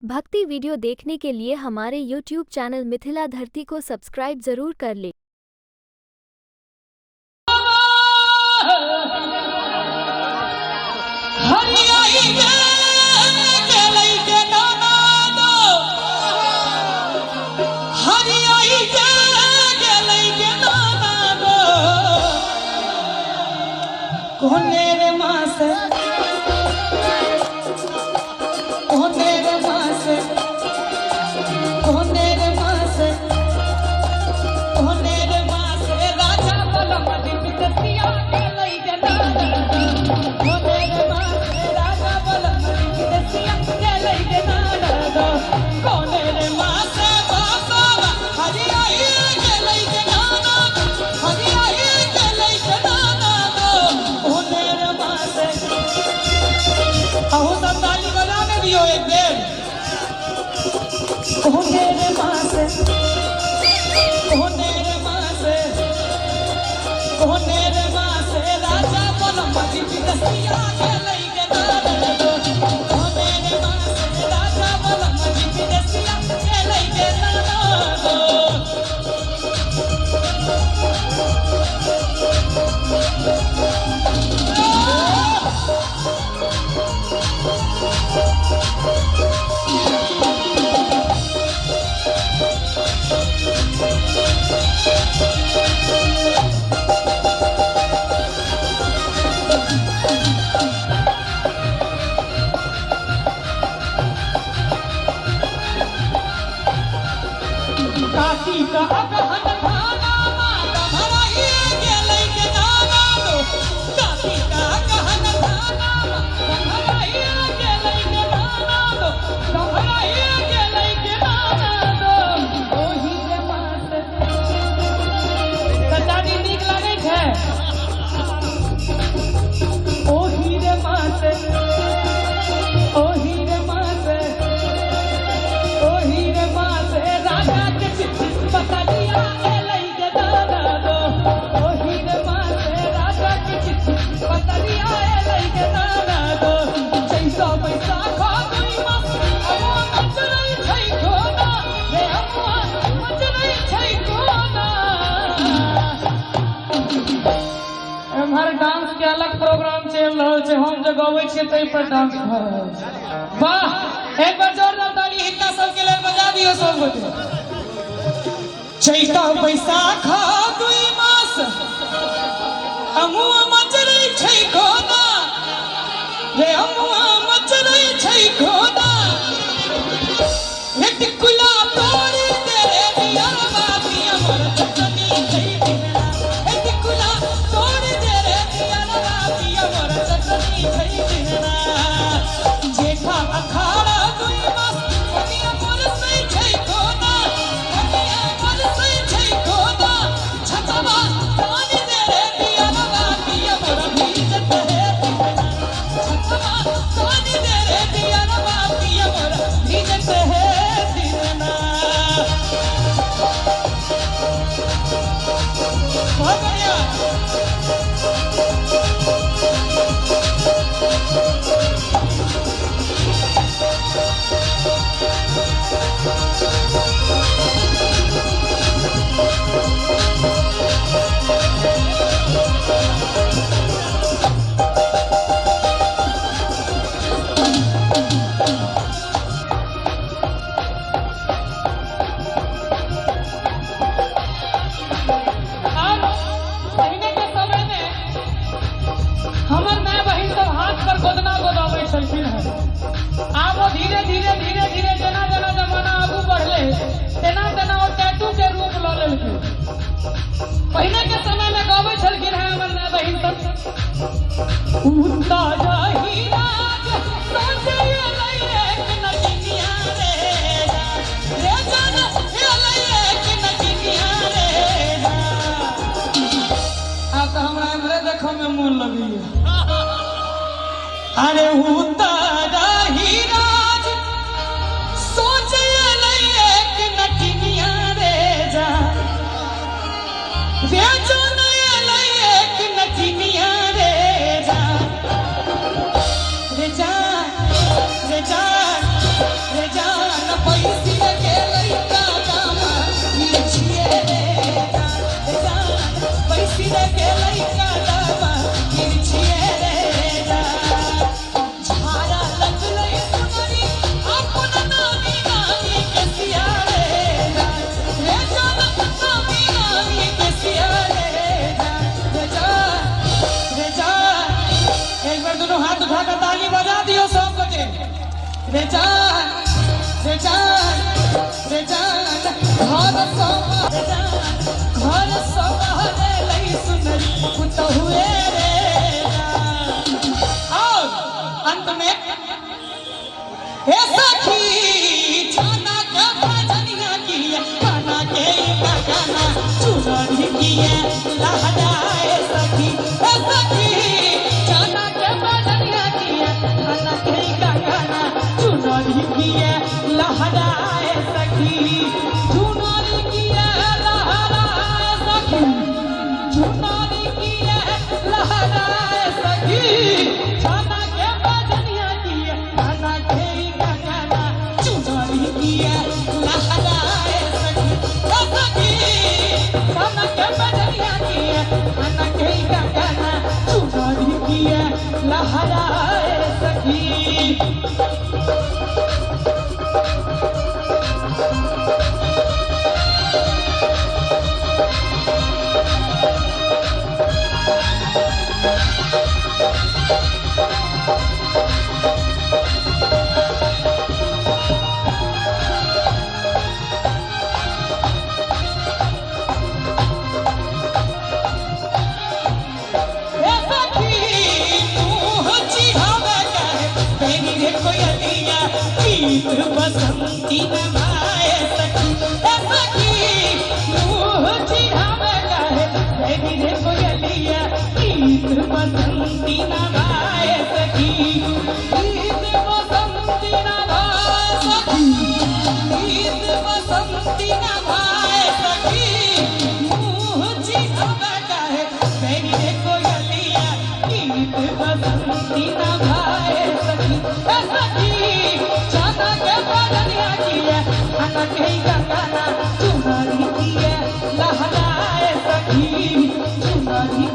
भक्ति वीडियो देखने के लिए हमारे YouTube चैनल मिथिला धरती को सब्सक्राइब जरूर कर ले। एक देर मेरे पास राजा बोलो मजी दसिया के लई के नाना दो मेरे पास राजा बोलो मजी दसिया के लई के नाना दो काकी का अगहन खाना माता भराई के लई के नाना दो काकी का अगहन खाना माता भराई के लई के नाना दो भराई के लई के नाना दो ओही रे मात कचारी नीक लागे छै ओही रे मात ओही रे मात ओही रे मात राजा बता दिया के लई के नाना दो ओही रे माते राजा की चिट्ठी बता दिया लई के नाना दो जैसा पैसा खा गई मत मत नहीं छै खोना रे अम्मा मत नहीं छै खोना हमारे डांस के अलग प्रोग्राम चल रहल छै हम जे गाबै छियै तै पर डांस भ रहल छै वाह एक बार जोरदार ताली हिन्ना सबके लेल बजा दियो सब गोटे चैता बैसाखा दुई मास अमुआ मचरै छै कोना रे अमुआ मचरै छै कोना एक टिकुला तोड़ी तेरे दिया बाती हमर चटनी छै बिना एक टिकुला तोड़ी तेरे दिया बाती हमर चटनी छै बिना जेठा अखाड़ा दुई मास कनिया मोर सै छै कोना पहले के समय में गावे छलखिन है हमर माय बहिन सब उता जाही राज सोचे लई एक नचिनिया रे जाना लई एक नचिनिया रे अब तो हमरा हमरे देखो में मन लगी अरे उता जाही राज सोचे लई एक नचिनिया रे जा रे जा रे जान घर संभाले लई सुनरी पुतहुए रे जान। और अंत में हे सखी छाना का भजनिया किए गाना के गाना चुनरी किए लहराए सखी। हे सखी छाना के भजनिया किए गाना के गाना चुनरी किए लहराए सखी। चुनरी किए लहराए सखी। चुनरी किए लहराए सखी। छाना के भजनिया किए गाना के गाना चुनरी किए लहराए सखी। सखी छाना के भजनिया किए गाना के गाना चुनरी किए लहराए सखी। हे सखी मुँह चिढ़ावे कहे बेनी रे कोयलिया गीत बसंती नभाए सखी। हे सखी मुँह चिढ़ावे कहे बेनी रे कोयलिया गीत बसंती नभाए सखी। गीत बसंती नभाए सखी। गीत बसंती नभाए सखी। मुँह चिढ़ावे कहे बेनी रे कोयलिया गीत बसंती नभाए सखी। हे सखी छाना के भजनिया किए गाना के गाना चुनरी किए लहराए सखी। चुनरी